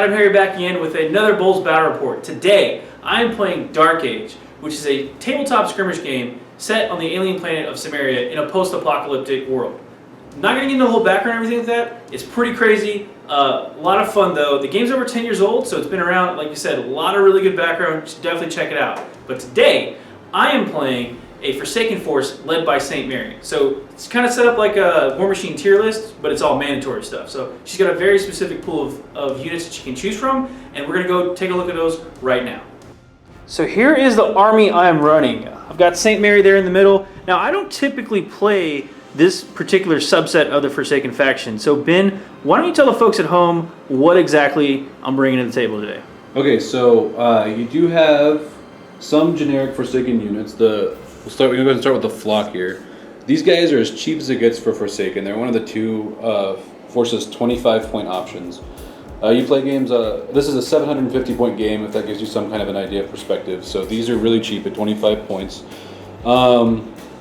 AdamHarry back again with another BoLS Battle Report. Today, I am playing Dark Age, which is a tabletop skirmish game set on the alien planet of Samaria in a post-apocalyptic world. Not going to get into the whole background and everything like that. It's pretty crazy. A lot of fun though. The game's over 10 years old, so it's been around, like you said, a lot of really good background. You should definitely check it out. But today, I am playing a Forsaken force led by St. Mary. So it's kind of set up like a War Machine tier list, but it's all mandatory stuff. So she's got a very specific pool of units that she can choose from, and we're going to go take a look at those right now. So here is the army I am running. I've got St. Mary there in the middle. Now, I don't typically play this particular subset of the Forsaken faction. So Ben, why don't you tell the folks at home what exactly I'm bringing to the table today? Okay, so you do have some generic Forsaken units. We're going to start with the flock here. These guys are as cheap as it gets for Forsaken. They're one of the two forces 25-point options. You play games, this is a 750-point game, if that gives you some kind of an idea of perspective. So these are really cheap at 25 points.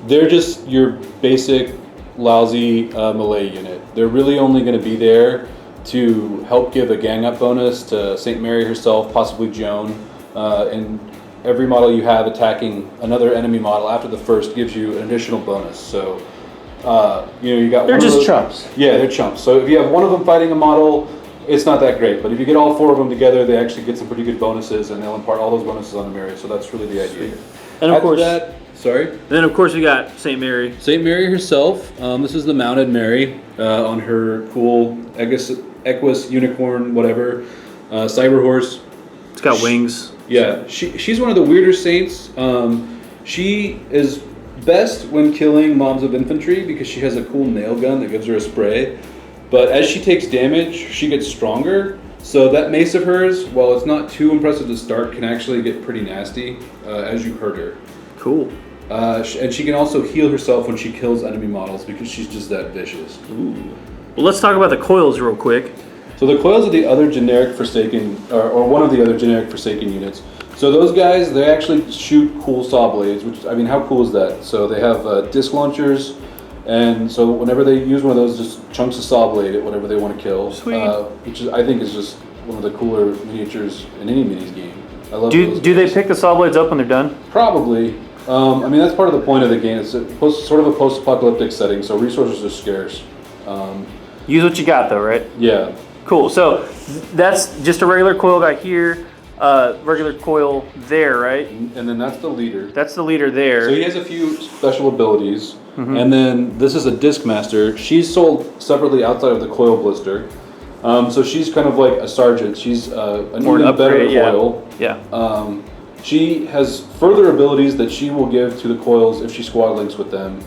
They're just your basic lousy melee unit. They're really only going to be there to help give a gang up bonus to St. Mary herself, possibly Joan, and every model you have attacking another enemy model after the first gives you an additional bonus. So, you got. They're just chumps. Yeah, they're chumps. So if you have one of them fighting a model, it's not that great. But if you get all four of them together, they actually get some pretty good bonuses, and they'll impart all those bonuses on the Mary. So that's really the idea. And of course, Then of course we got St. Mary. St. Mary herself. This is the mounted Mary on her cool Equus unicorn, whatever, cyber horse. It's got wings. Yeah, she's one of the weirder saints. She is best when killing mobs of infantry because she has a cool nail gun that gives her a spray. But as she takes damage, she gets stronger. So that mace of hers, while it's not too impressive to start, can actually get pretty nasty as you hurt her. Cool. And she can also heal herself when she kills enemy models because she's just that vicious. Ooh. Well, let's talk about the coils real quick. So the coils are the other generic Forsaken, or one of the other generic Forsaken units. So those guys, they actually shoot cool saw blades, which, I mean, how cool is that? So they have disc launchers, and so whenever they use one of those, just chunks of saw blade at whatever they want to kill. Sweet. Which I think is just one of the cooler miniatures in any minis game. I love those Do they guys. pick the saw blades up when they're done? Probably. I mean, that's part of the point of the game. It's sort of a post-apocalyptic setting, so resources are scarce. Use what you got though, right? Yeah. Cool. So that's just a regular coil guy here, regular coil there, right? And then that's the leader. That's the leader there. So he has a few special abilities. And then this is a disc master. She's sold separately outside of the coil blister. So she's kind of like a sergeant. She's an even better coil. Yeah. She has further abilities that she will give to the coils if she squad links with them.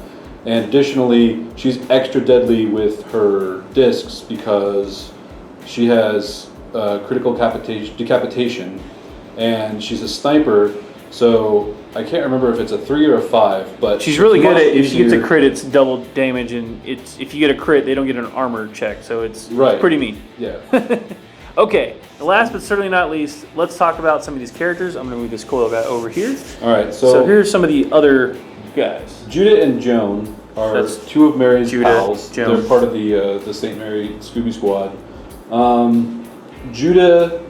And additionally, she's extra deadly with her discs because she has critical decapitation, and she's a sniper. So I can't remember if it's a 3 or a 5, but she's really good at if she gets a crit, it's double damage, and if you get a crit, they don't get an armor check. So it's pretty mean. Yeah. Okay, last but certainly not least, let's talk about some of these characters. I'm going to move this coil guy over here. All right, so here's some of the other guys. Judah and Joan are two of Mary's pals. Joan. They're part of the St. Mary Scooby Squad. Judah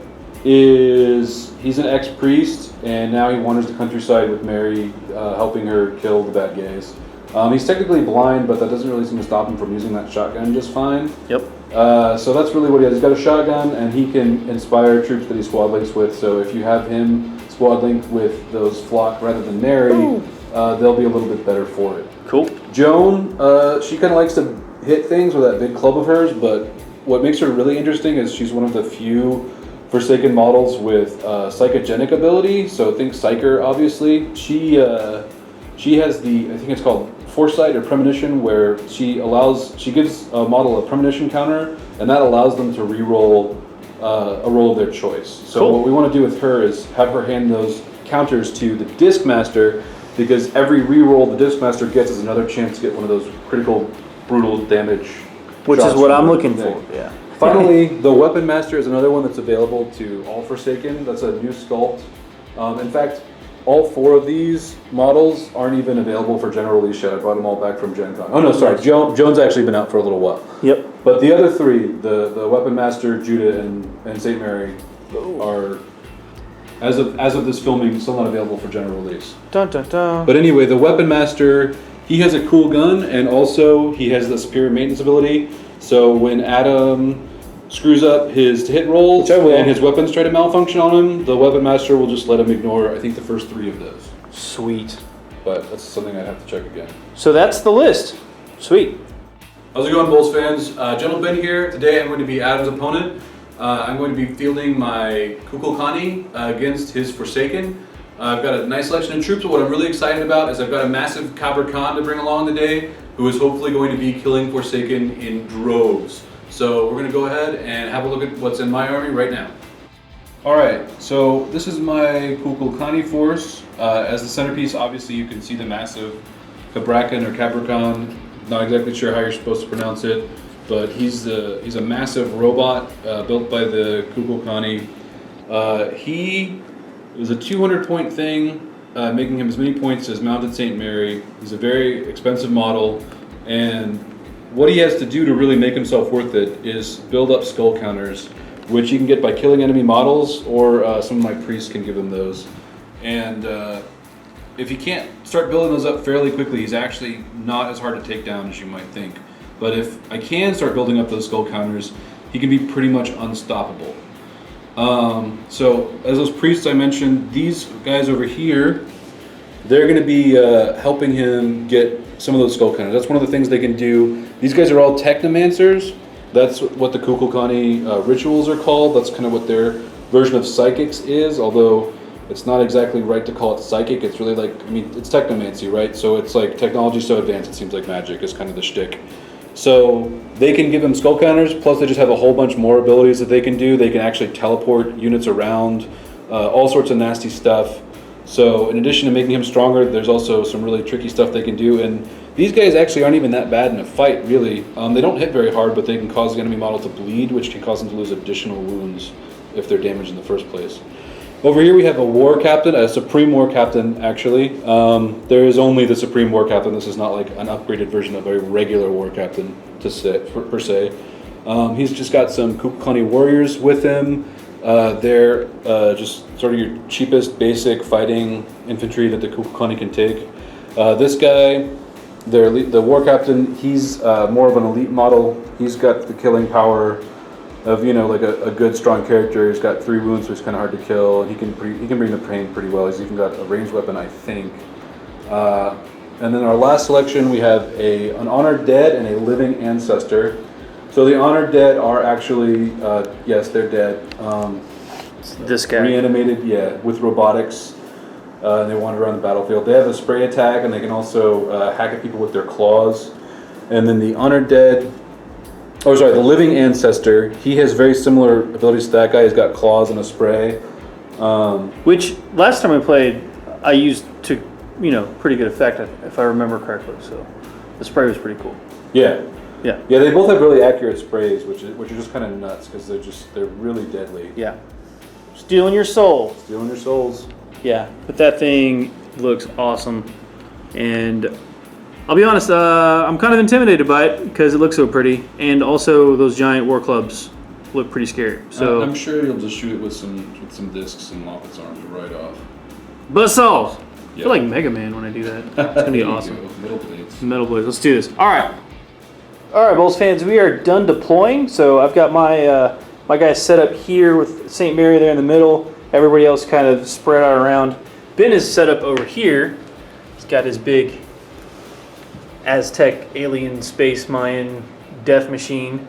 he's an ex-priest, and now he wanders the countryside with Mary, helping her kill the bad guys. He's technically blind, but that doesn't really seem to stop him from using that shotgun just fine. Yep. So that's really what he has. He's got a shotgun, and he can inspire troops that he squad links with. So if you have him squad linked with those flock rather than Mary, they'll be a little bit better for it. Cool. Joan, she kind of likes to hit things with that big club of hers, but what makes her really interesting is she's one of the few Forsaken models with psychogenic ability. So think Psyker, obviously. She has the, I think it's called Foresight or Premonition, where she gives a model a premonition counter, and that allows them to re-roll a roll of their choice. So what we want to do with her is have her hand those counters to the Disc Master, because every re-roll the Disc Master gets is another chance to get one of those critical, brutal damage. Which is what I'm looking for. Yeah. Finally, the Weapon Master is another one that's available to all Forsaken. That's a new sculpt. In fact, all 4 of these models aren't even available for general release yet. I brought them all back from Gen Con. Oh no, sorry, Joan's actually been out for a little while. Yep. But the other 3, the Weapon Master, Judah, and St. Mary, are, as of this filming, still not available for general release. Dun dun dun. But anyway, the Weapon Master, he has a cool gun, and also he has the superior maintenance ability. So when Adam screws up his hit rolls and his weapons try to malfunction on him, the Weapon Master will just let him ignore, I think, the first 3 of those. Sweet. But that's something I'd have to check again. So that's the list. Sweet. How's it going, BoLS fans? GentleBen here. Today I'm going to be Adam's opponent. I'm going to be fielding my Kukulkani against his Forsaken. I've got a nice selection of troops, but what I'm really excited about is I've got a massive Kabir Khan to bring along today, who is hopefully going to be killing Forsaken in droves. So we're going to go ahead and have a look at what's in my army right now. Alright, so this is my Kukulkani force. As the centerpiece, obviously you can see the massive Kabrakan or Kabir Khan. Not exactly sure how you're supposed to pronounce it, but he's a massive robot built by the Kukulkani. He is a 200-point thing, making him as many points as Mounted St. Mary. He's a very expensive model, and what he has to do to really make himself worth it is build up skull counters, which you can get by killing enemy models, or some of my priests can give him those. And if you can't start building those up fairly quickly, he's actually not as hard to take down as you might think. But if I can start building up those skull counters, he can be pretty much unstoppable. So as those priests I mentioned, these guys over here, they're going to be helping him get some of those skull counters. That's one of the things they can do. These guys are all technomancers. That's what the Kukulkani rituals are called. That's kind of what their version of psychics is, although it's not exactly right to call it psychic. It's really like, I mean, it's technomancy, right? So it's like technology so advanced it seems like magic is kind of the shtick. So they can give him skull counters, plus they just have a whole bunch more abilities that they can do. They can actually teleport units around, all sorts of nasty stuff. So in addition to making him stronger, there's also some really tricky stuff they can do. And these guys actually aren't even that bad in a fight, really. They don't hit very hard, but they can cause the enemy model to bleed, which can cause them to lose additional wounds if they're damaged in the first place. Over here we have a war captain, a supreme war captain actually. There is only the supreme war captain. This is not like an upgraded version of a regular war captain per se. He's just got some Kukulkani warriors with him. They're just sort of your cheapest basic fighting infantry that the Kukulkani can take. This guy, the war captain, he's more of an elite model. He's got the killing power of, you know, like a good strong character. He's got 3 wounds, so he's kind of hard to kill. He can bring the pain pretty well. He's even got a ranged weapon, I think. And then our last selection, we have an honored dead and a living ancestor. So the honored dead are actually, yes, they're dead. This guy. Reanimated, yeah, with robotics. And they wander around the battlefield. They have a spray attack, and they can also hack at people with their claws. And then the honored dead, the living ancestor, he has very similar abilities to that guy. He's got claws and a spray. Which, last time I played, I used to, pretty good effect, if I remember correctly. So the spray was pretty cool. Yeah. Yeah. Yeah, they both have really accurate sprays, which are just kind of nuts because they're really deadly. Yeah. Stealing your soul. Stealing your souls. Yeah, but that thing looks awesome, and I'll be honest, I'm kind of intimidated by it because it looks so pretty, and also those giant war clubs look pretty scary. So I'm sure you'll just shoot it with some discs and lop its arms right off. Buzzsaws! Yep. I feel like Mega Man when I do that. It's gonna be awesome. Metal blades. Metal blades. Let's do this. All right, BoLS fans, we are done deploying. So I've got my my guys set up here with St. Mary there in the middle. Everybody else kind of spread out around. Ben is set up over here. He's got his big Aztec alien space Mayan death machine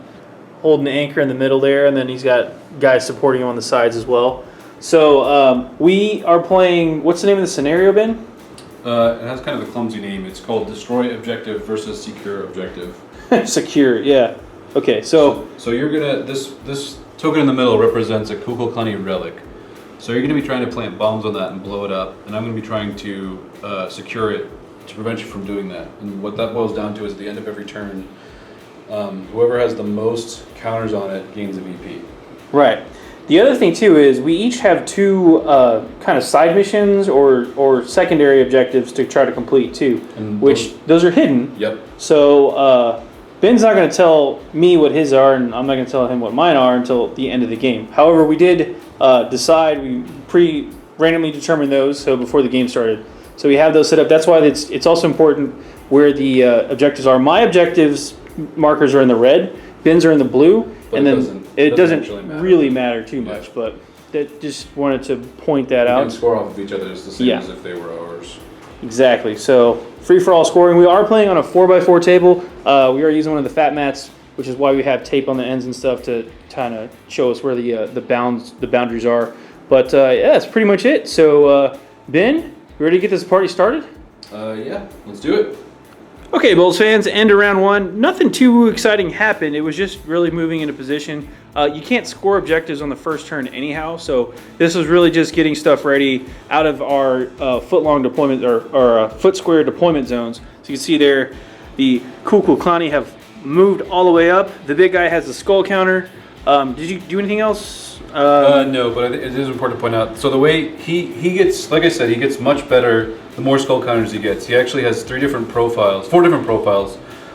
holding the anchor in the middle there, and then he's got guys supporting him on the sides as well. So we are playing, what's the name of the scenario, Ben? It has kind of a clumsy name. It's called Destroy Objective versus Secure Objective. Secure, yeah. Okay, so you're gonna, this token in the middle represents a Kukulkani relic. So you're going to be trying to plant bombs on that and blow it up, and I'm going to be trying to secure it to prevent you from doing that. And what that boils down to is at the end of every turn, whoever has the most counters on it gains a VP. right. The other thing too is we each have two kind of side missions or secondary objectives to try to complete too, which those are hidden. Yep. So Ben's not going to tell me what his are, and I'm not going to tell him what mine are until the end of the game. However, we did decide, we randomly determined those so before the game started. So we have those set up. That's why it's also important where the objectives are. My objectives markers are in the red, Ben's are in the blue. But and then it doesn't really matter too much, yeah. but just wanted to point that out. We can score off of each other just the same Yeah. as if they were ours. Exactly. So free-for-all scoring. We are playing on a 4x4 table. We are using one of the fat mats, which is why we have tape on the ends and stuff to kind of show us where the boundaries are. But yeah, that's pretty much it. So Ben, you ready to get this party started? Yeah, let's do it. Okay, BoLS fans, end of round one. Nothing too exciting happened. It was just really moving into position. You can't score objectives on the first turn anyhow, so this was really just getting stuff ready out of our foot-long deployment or foot-square deployment zones. So you can see there, the Kukulkani have moved all the way up. The big guy has a skull counter. Did you do anything else? No, but it is important to point out. So the way he gets, like I said, he gets much better the more skull counters he gets. He actually has four different profiles.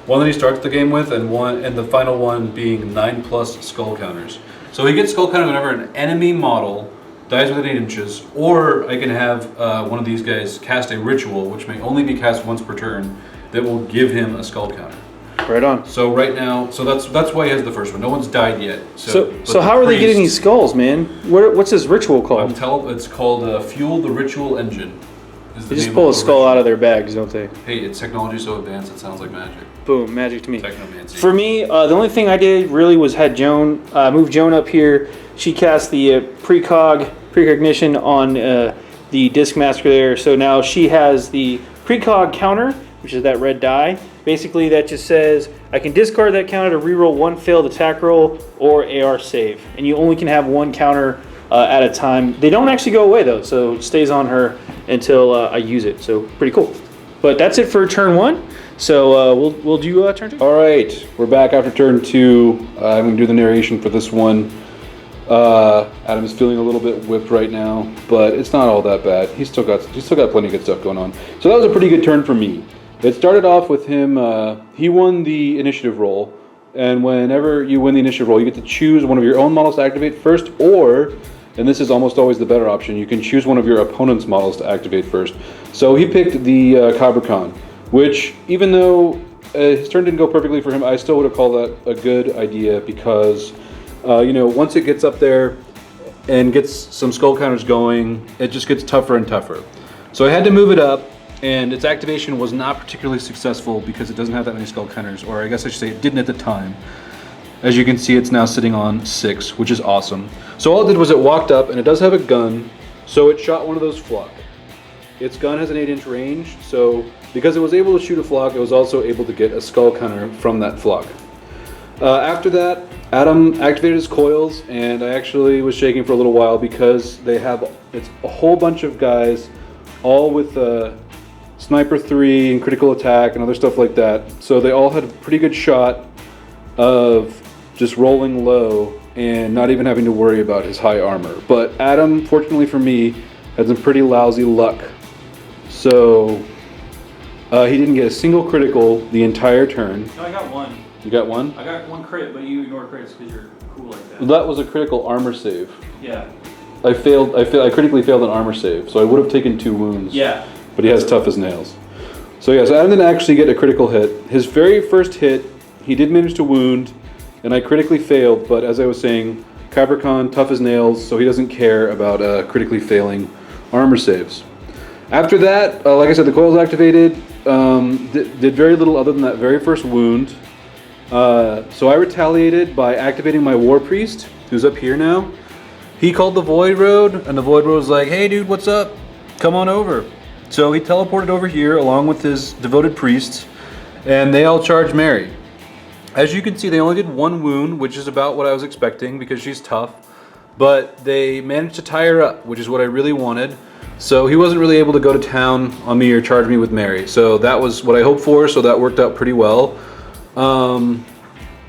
One that he starts the game with, and the final one being 9+ skull counters. So he gets skull counters whenever an enemy model dies within 8 inches, or I can have one of these guys cast a ritual, which may only be cast once per turn, that will give him a skull counter. Right on. So right now, that's why he has the first one. No one's died yet. So how are they getting these skulls, man? What's this ritual called? It's called Fuel the Ritual Engine. They just pull a skull out of their bags, don't they? Hey, it's technology so advanced it sounds like magic. Boom, magic to me. Technomancy. For me, the only thing I did really was had Joan move Joan up here. She cast the precognition on the disc master there. So now she has the precog counter, which is that red die. Basically, that just says I can discard that counter to reroll one failed attack roll or AR save, and you only can have one counter at a time. They don't actually go away though, so it stays on her until I use it. So pretty cool. But that's it for turn one. So we'll do turn two. All right, we're back after turn two. I'm going to do the narration for this one. Adam is feeling a little bit whipped right now, but it's not all that bad. He's still got plenty of good stuff going on. So that was a pretty good turn for me. It started off with him. He won the initiative roll, and whenever you win the initiative roll, you get to choose one of your own models to activate first, or, and this is almost always the better option, you can choose one of your opponent's models to activate first. So he picked the Kukulkani, which, even though his turn didn't go perfectly for him, I still would have called that a good idea because, once it gets up there and gets some skull counters going, it just gets tougher and tougher. So I had to move it up, and its activation was not particularly successful because it doesn't have that many skull counters, or I guess I should say it didn't at the time. As you can see, it's now sitting on 6, which is awesome. So all it did was it walked up, and it does have a gun, so it shot one of those flock. Its gun has an 8-inch range, so because it was able to shoot a flock, it was also able to get a skull counter from that flock. After that, Adam activated his coils, and I actually was shaking for a little while because it's a whole bunch of guys, all with Sniper 3 and critical attack and other stuff like that. So they all had a pretty good shot of just rolling low and not even having to worry about his high armor. But Adam, fortunately for me, had some pretty lousy luck. So he didn't get a single critical the entire turn. No, I got one. You got one? I got one crit, but you ignore crits because you're cool like that. That was a critical armor save. Yeah. I critically failed an armor save, so I would have taken 2 wounds. Yeah. But he has tough as nails. So yeah, so Adam didn't actually get a critical hit. His very first hit, he did manage to wound, and I critically failed, but as I was saying, Kukulkani, tough as nails, so he doesn't care about critically failing armor saves. After that, like I said, the coils activated, did very little other than that very first wound. So I retaliated by activating my War Priest, who's up here now. He called the Void Road, and the Void Road was like, hey dude, what's up? Come on over. So he teleported over here along with his devoted priests, and they all charged Mary. As you can see, they only did 1 wound, which is about what I was expecting because she's tough, but they managed to tie her up, which is what I really wanted. So he wasn't really able to go to town on me or charge me with Mary. So that was what I hoped for, so that worked out pretty well.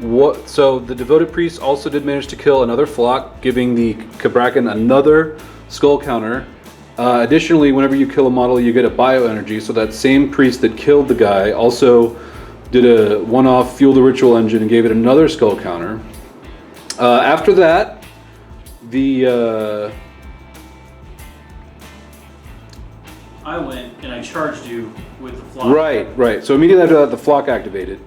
So the devoted priest also did manage to kill another flock, giving the Kabrakan another skull counter. Additionally, whenever you kill a model, you get a bioenergy. So that same priest that killed the guy also did a one-off fuel the ritual engine and gave it another skull counter. After that, I went and I charged you with the flock. Right. So immediately after that, the flock activated.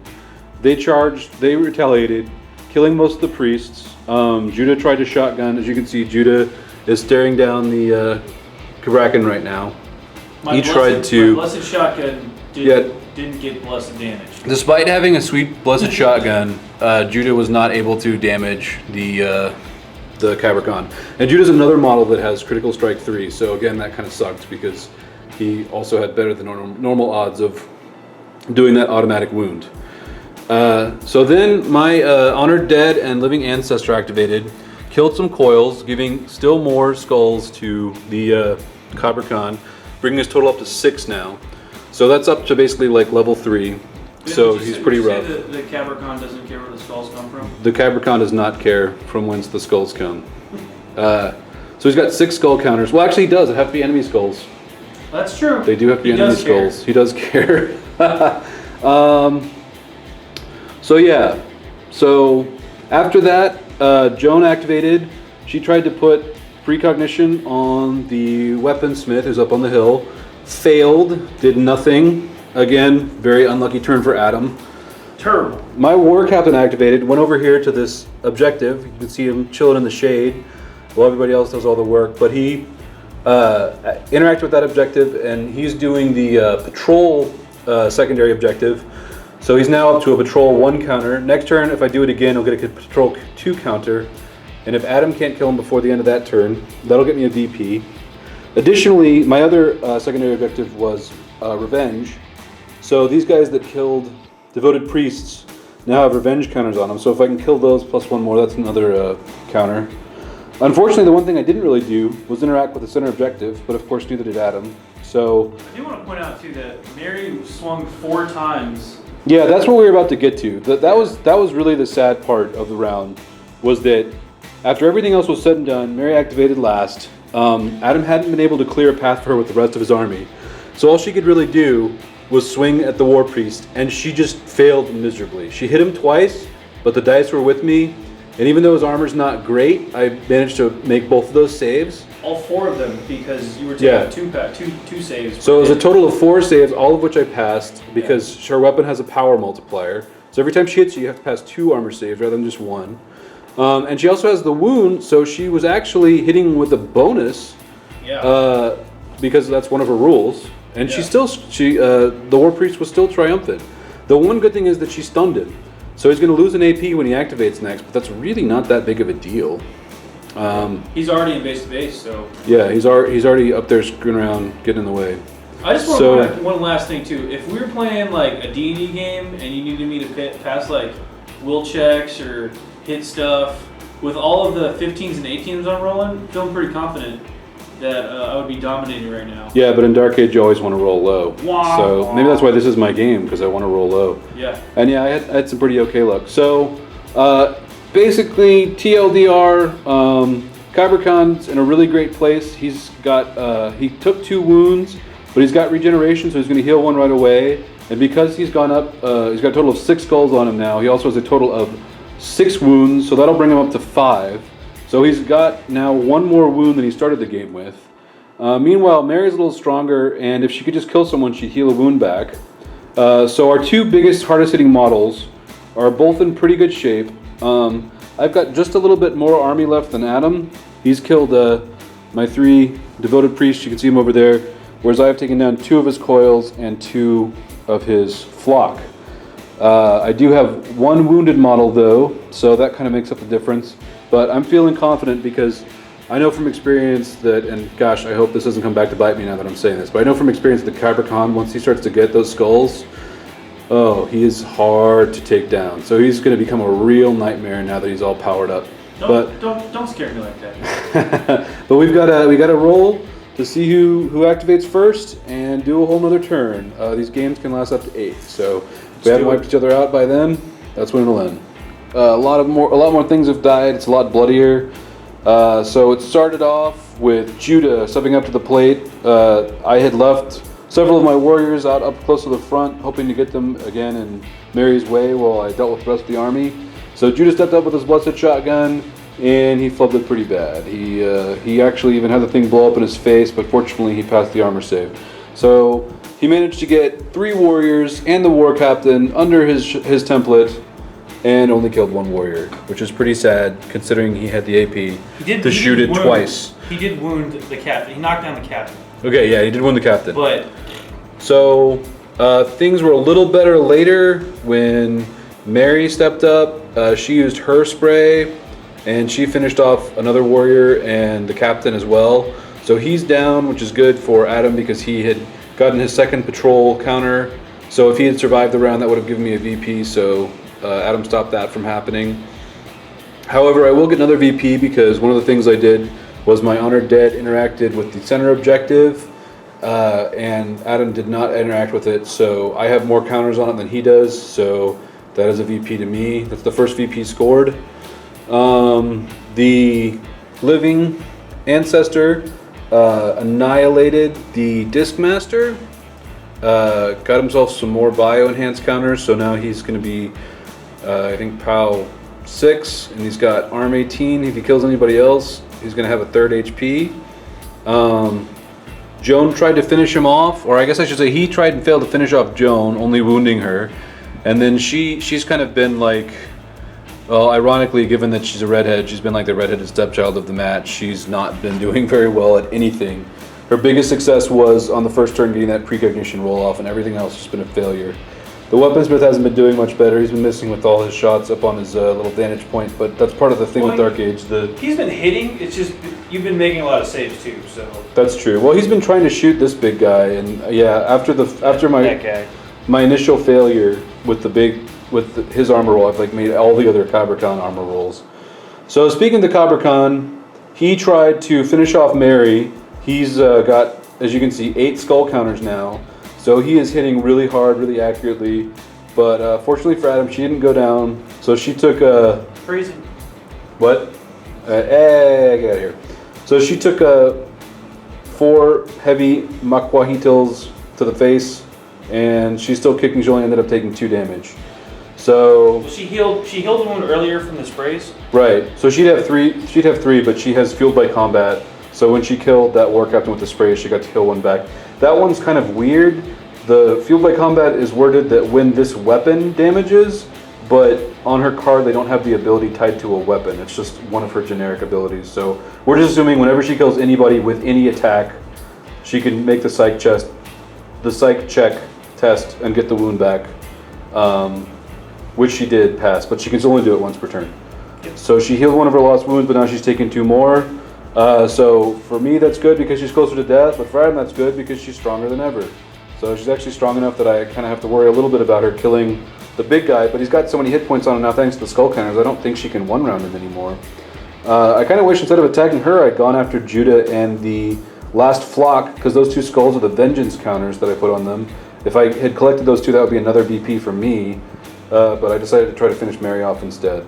They charged, they retaliated, killing most of the priests. Judah tried to shotgun. As you can see, Judah is staring down the Kabrakan right now. My blessed shotgun didn't get blessed damage. Despite having a sweet blessed shotgun, Judah was not able to damage the Kabrakan. And Judah's another model that has critical strike 3. So again, that kind of sucked because he also had better than normal odds of doing that automatic wound. So then my honored dead and living ancestor activated, killed some coils, giving still more skulls to the Kabrakan, bringing his total up to 6 now. So that's up to basically like level 3. So he's pretty rough. The Kabrakan doesn't care where the skulls come from? The Kabrakan does not care from whence the skulls come. So he's got 6 skull counters. Well, actually he does. It have to be enemy skulls. That's true. They do have to be enemy skulls. He does care. So yeah. So after that, Joan activated. She tried to put precognition on the weaponsmith who's up on the hill. Failed. Did nothing. Again, very unlucky turn for Adam. Terrible. My war captain activated, went over here to this objective. You can see him chilling in the shade while everybody else does all the work. But he interacted with that objective, and he's doing the patrol secondary objective. So he's now up to a patrol 1 counter. Next turn, if I do it again, he'll get a patrol 2 counter. And if Adam can't kill him before the end of that turn, that'll get me a DP. Additionally, my other secondary objective was revenge. So these guys that killed devoted priests now have revenge counters on them. So if I can kill those plus 1 more, that's another counter. Unfortunately, the one thing I didn't really do was interact with the center objective, but of course neither did Adam. So I do want to point out too that Mary swung 4 times. yeah, that's what we were about to get to. That was really the sad part of the round, was that after everything else was said and done, Mary activated last. Adam hadn't been able to clear a path for her with the rest of his army. So all she could really do was swing at the war priest, and she just failed miserably. She hit him twice, but the dice were with me, and even though his armor's not great, I managed to make both of those saves. All 4 of them, because you were taking two saves. So it was a total of 4 saves, all of which I passed, because her weapon has a power multiplier. So every time she hits you have to pass 2 armor saves rather than just 1. And she also has the wound, so she was actually hitting with a bonus, because that's one of her rules. And the war priest was still triumphant. The one good thing is that she stunned him. So he's going to lose an AP when he activates next, but that's really not that big of a deal. He's already in base to base, so. Yeah, he's already up there screwing around, getting in the way. I just want to point out one last thing too. If we were playing like a D&D game and you needed me to pass like will checks or hit stuff, with all of the 15s and 18s I'm rolling, feeling pretty confident that I would be dominating right now. Yeah, but in Dark Age you always want to roll low. Wow. So maybe that's why this is my game, because I want to roll low. Yeah. And yeah, I had some pretty okay luck. So basically, TLDR, Kabrakan's in a really great place. He's got he took 2 wounds, but he's got regeneration, so he's going to heal 1 right away. And because he's gone up, he's got a total of 6 skulls on him now. He also has a total of 6 wounds, so that'll bring him up to 5. So he's got now 1 more wound than he started the game with. Meanwhile, Mary's a little stronger, and if she could just kill someone, she'd heal a wound back. So our 2 biggest, hardest hitting models are both in pretty good shape. I've got just a little bit more army left than Adam. He's killed my 3 devoted priests, you can see him over there, whereas I have taken down 2 of his coils and 2 of his flock. I do have 1 wounded model though, so that kind of makes up the difference. But I'm feeling confident because I know from experience that, and gosh, I hope this doesn't come back to bite me now that I'm saying this, but I know from experience that Kabrakan, once he starts to get those skulls, oh, he is hard to take down. So he's going to become a real nightmare now that he's all powered up. Don't scare me like that. But we got to roll to see who activates first and do a whole nother turn. These games can last up to 8, so if we haven't wiped each other out by then, that's when it'll end. A lot more things have died. It's a lot bloodier. So it started off with Judah stepping up to the plate. I had left several of my warriors out up close to the front, hoping to get them again in Mary's way while I dealt with the rest of the army. So Judah stepped up with his blessed shotgun, and he flubbed it pretty bad. He actually even had the thing blow up in his face, but fortunately he passed the armor save. So he managed to get 3 warriors and the war captain under his template, and only killed 1 warrior, which is pretty sad considering he had the AP to shoot it twice. He did wound the captain. He knocked down the captain. Okay, yeah, he did wound the captain. But so things were a little better later when Mary stepped up. She used her spray, and she finished off another warrior and the captain as well. So he's down, which is good for Adam because he had gotten his 2nd patrol counter. So if he had survived the round, that would have given me a VP. So Adam stopped that from happening. However, I will get another VP because one of the things I did was my Honored Dead interacted with the center objective, and Adam did not interact with it. So I have more counters on it than he does. So that is a VP to me. That's the first VP scored. The living ancestor annihilated the Discmaster. Got himself some more bio-enhanced counters, so now he's going to be, I think, POW 6, and he's got Arm 18. If he kills anybody else, he's going to have a 3rd HP. Joan tried to finish him off, or I guess I should say he tried and failed to finish off Joan, only wounding her. And then she's kind of been like, well, ironically, given that she's a redhead, she's been like the redheaded stepchild of the match. She's not been doing very well at anything. Her biggest success was on the first turn getting that precognition roll off, and everything else has been a failure. The weaponsmith hasn't been doing much better. He's been missing with all his shots up on his little vantage point, but that's part of the thing with Dark Age. He's been hitting. It's just you've been making a lot of saves too. So that's true. Well, he's been trying to shoot this big guy, and after my initial failure with his armor roll, I've made all the other Kukulkani armor rolls. So speaking to Kukulkani, he tried to finish off Mary. He's got, as you can see, 8 skull counters now. So he is hitting really hard, really accurately. But fortunately for Adam, she didn't go down. So she took a... Freezing. What? Get out of here. So she took 4 heavy Makwahitos to the face. And she's still kicking. She only ended up taking 2 damage. So she healed the wound earlier from the sprays? Right. So she'd have 3, but she has fueled by combat. So when she killed that war captain with the spray, she got to kill 1 back. That one's kind of weird. The fueled by combat is worded that when this weapon damages, but on her card they don't have the ability tied to a weapon. It's just one of her generic abilities. So we're just assuming whenever she kills anybody with any attack, she can make the psych check test and get the wound back, which she did pass, but she can only do it once per turn. Yep. So she healed 1 of her lost wounds, but now she's taken 2 more. So for me that's good because she's closer to death, but for Adam that's good because she's stronger than ever. So she's actually strong enough that I kind of have to worry a little bit about her killing the big guy, but he's got so many hit points on him now thanks to the skull counters, I don't think she can 1-round him anymore. I kind of wish instead of attacking her, I'd gone after Judah and the last flock, because those 2 skulls are the vengeance counters that I put on them. If I had collected those 2, that would be another BP for me, but I decided to try to finish Mary off instead.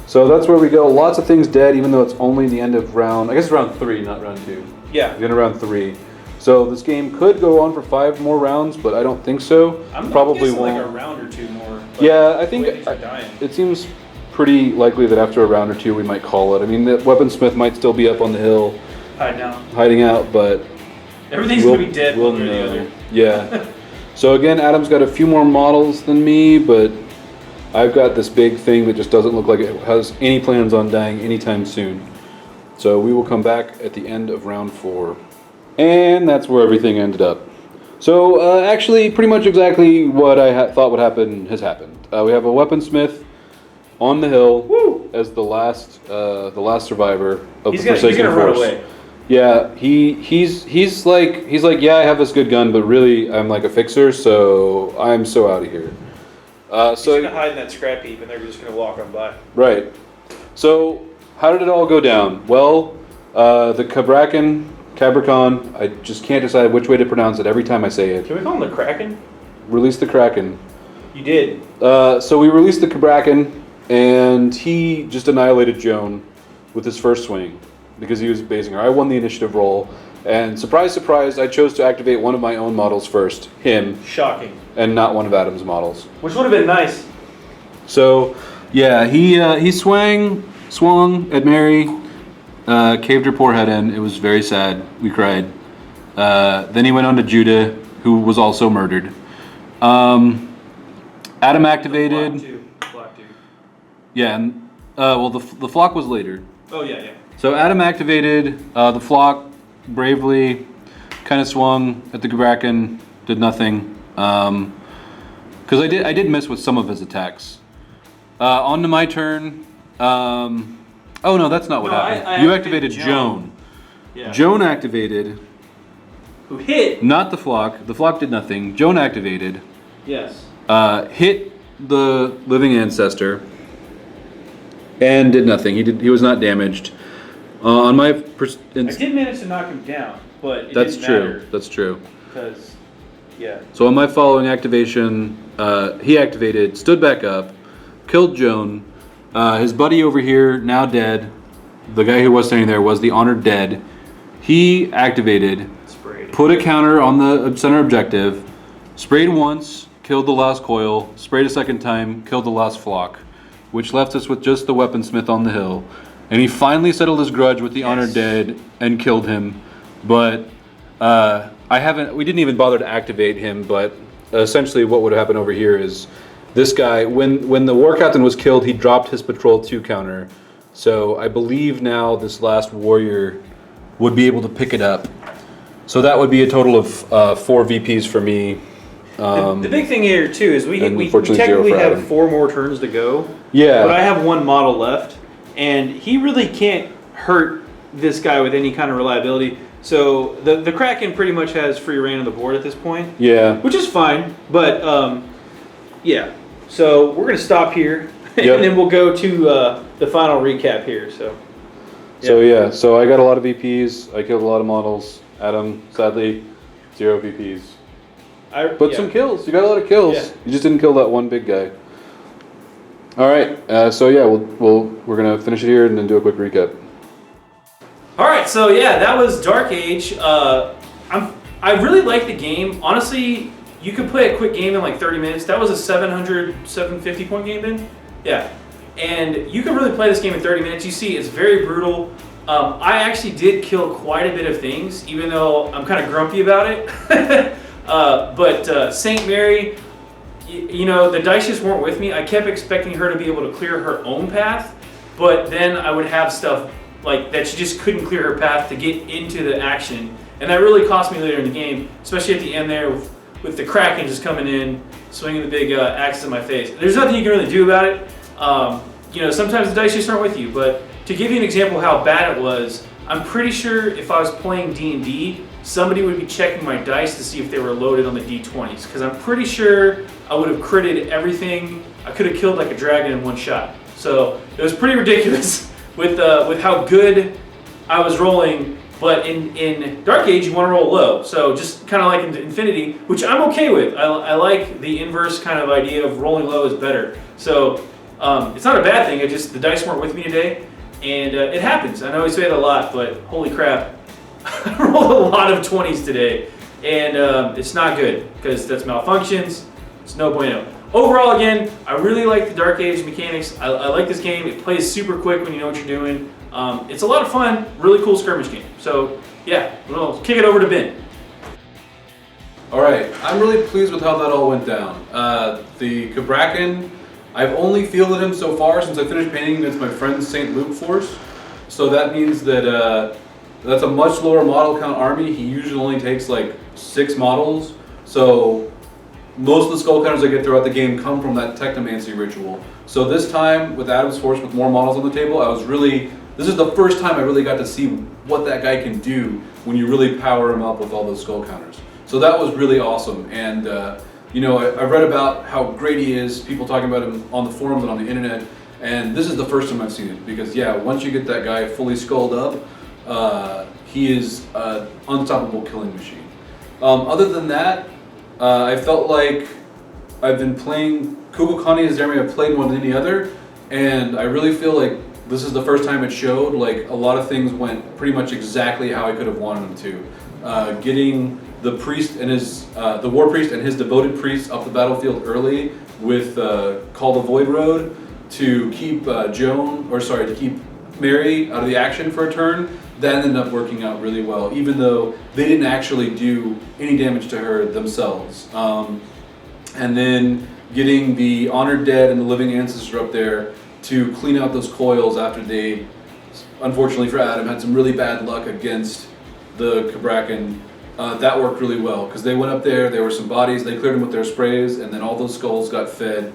So that's where we go. Lots of things dead, even though it's only the end of round... I guess it's round 3, not round 2. Yeah. The end of round 3. So this game could go on for 5 more rounds, but I don't think so. I'm probably won't. Like a round or 2 more. Yeah, I think it seems pretty likely that after a round or 2 we might call it. I mean, the weaponsmith might still be up on the hill. Hiding out, but... Everything's going to be dead one way or the other. Yeah. So again, Adam's got a few more models than me, but... I've got this big thing that just doesn't look like it has any plans on dying anytime soon. So we will come back at the end of round 4. And that's where everything ended up. So actually, pretty much exactly what I thought would happen has happened. We have a weaponsmith on the hill as the last survivor of the Forsaken Force. He's gonna run away. Yeah, he's like, yeah, I have this good gun, but really I'm like a fixer, so I'm so out of here. He's going to hide in that scrap heap and they're just going to walk on by. Right. So, how did it all go down? Well, the Kukulkani, I just can't decide which way to pronounce it every time I say it. Can we call him the Kraken? Release the Kraken. You did. So we released the Kukulkani, and he just annihilated Joan with his first swing because he was basing her. I won the initiative roll, and surprise, surprise, I chose to activate one of my own models first, him, Shocking. and not one of Adam's models. Which would have been nice. So, yeah, he swung at Mary, caved her poor head in. It was very sad. We cried. Then he went on to Judah, who was also murdered. Adam activated. Block two. Yeah, and well, the flock was later. Oh yeah, yeah. So Adam activated the flock bravely, kind of swung at the Kraken, did nothing. Because I did miss with some of his attacks. On to my turn. Oh no, that's not what happened. I You activated Joan. Yeah. Joan activated. Who hit? Not the flock. The flock did nothing. Joan activated. Yes. Hit the living ancestor. And did nothing. He was not damaged. On my. I did manage to knock him down, but it That's didn't true. matter That's true. because, yeah. So on my following activation, he activated, stood back up, killed Joan. His buddy over here, now dead. The guy who was standing there was the honored dead. He activated, Sprayed. put a counter on the center objective, sprayed once, killed the last coil, sprayed a second time, killed the last flock, which left us with just the weaponsmith on the hill. And he finally settled his grudge with the honored dead and killed him. But we didn't even bother to activate him, but essentially what would happen over here is this guy, when the war captain was killed, he dropped his patrol 2 counter. So I believe now this last warrior would be able to pick it up. So that would be a total of 4 VPs for me. The big thing here too is we unfortunately, technically 0 for have Adam. 4 more turns to go. Yeah. But I have 1 model left, and he really can't hurt this guy with any kind of reliability. So the Kraken pretty much has free reign on the board at this point. Yeah. Which is fine, but yeah. So we're gonna stop here, Yep. and then we'll go to the final recap here. So. So yeah, so I got a lot of VPs. I killed a lot of models. Adam, sadly, 0 VPs. But some kills. You got a lot of kills. Yeah. You just didn't kill that one big guy. All right. So yeah, we're gonna finish it here and then do a quick recap. All right, so yeah, that was Dark Age. I really like the game. Honestly, you could play a quick game in like 30 minutes. That was a 750 point game then? Yeah. And you can really play this game in 30 minutes. You see, it's very brutal. I actually did kill quite a bit of things, even though I'm kind of grumpy about it. But St. Mary, you know, the dice just weren't with me. I kept expecting her to be able to clear her own path, but then I would have stuff like that she just couldn't clear her path to get into the action. And that really cost me later in the game, especially at the end there with the Kraken just coming in, swinging the big axe in my face. There's nothing you can really do about it. You know, sometimes the dice just aren't with you, but to give you an example of how bad it was, I'm pretty sure if I was playing D&D, somebody would be checking my dice to see if they were loaded on the D20s, because I'm pretty sure I would have critted everything. I could have killed like a dragon in 1 shot. So it was pretty ridiculous with how good I was rolling. But in Dark Age, you want to roll low. So just kind of like in Infinity, which I'm okay with. I like the inverse kind of idea of rolling low is better. So it's not a bad thing. It just the dice weren't with me today, and it happens. I know we say it a lot, but holy crap, I rolled a lot of 20s today, and it's not good because that's malfunctions. It's no bueno. Overall, again, I really like the Dark Age mechanics. I like this game. It plays super quick when you know what you're doing. It's a lot of fun, really cool skirmish game. So yeah, we'll kick it over to Ben. All right, I'm really pleased with how that all went down. The Kabrakan, I've only fielded him so far since I finished painting against my friend's St. Luke force. So that means that that's a much lower model count army. He usually only takes like 6 models. So most of the skull counters I get throughout the game come from that Technomancy ritual. So this time with Adam's force with more models on the table, this is the first time I really got to see what that guy can do when you really power him up with all those skull counters. So that was really awesome. And you know, I've read about how great he is, people talking about him on the forums and on the internet, and this is the first time I've seen it, because yeah, once you get that guy fully skulled up, he is an unstoppable killing machine. Other than that, I felt like I've been playing Kukulkani as the army I've played more than any other, and I really feel like this is the first time it showed. Like a lot of things went pretty much exactly how I could have wanted them to. Getting the priest and his the war priest and his devoted priests up the battlefield early with Call the Void Road to keep to keep Mary out of the action for a turn. That ended up working out really well, even though they didn't actually do any damage to her themselves. And then getting the Honored Dead and the Living Ancestor up there to clean out those coils after they, unfortunately for Adam, had some really bad luck against the Cabrakan. That worked really well, because they went up there were some bodies, they cleared them with their sprays, and then all those skulls got fed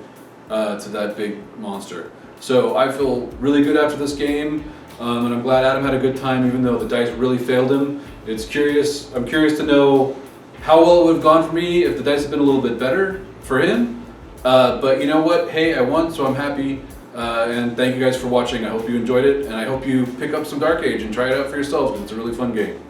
to that big monster. So I feel really good after this game. And I'm glad Adam had a good time, even though the dice really failed him. I'm curious to know how well it would have gone for me if the dice had been a little bit better for him. But you know what? Hey, I won, so I'm happy. And thank you guys for watching. I hope you enjoyed it, and I hope you pick up some Dark Age and try it out for yourselves, because it's a really fun game.